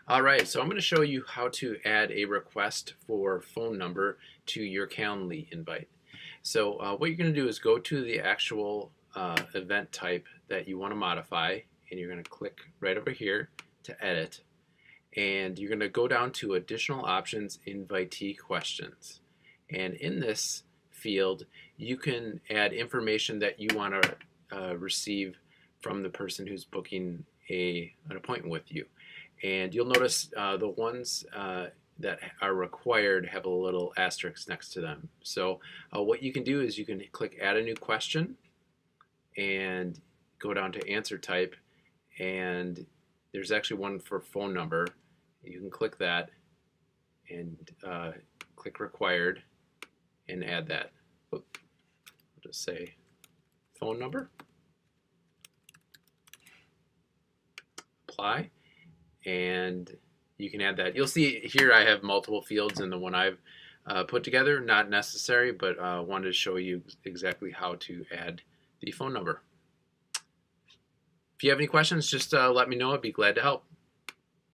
All right, so I'm going to show you how to add a request for phone number to your Calendly invite. So what you're going to do is go to the actual event type that you want to modify, and you're going to click right over here to edit, and you're going to go down to additional options, invitee questions. And in this field, you can add information that you want to receive from the person who's booking an appointment with you. And you'll notice the ones that are required have a little asterisk next to them. So what you can do is you can click add a new question and go down to answer type, and there's actually one for phone number. You can click that and click required and add that. I'll just say phone number, apply, and you can add that. You'll see here I have multiple fields in the one I've put together. Not necessary, but wanted to show you exactly how to add the phone number. If you have any questions, just let me know. I'd be glad to help.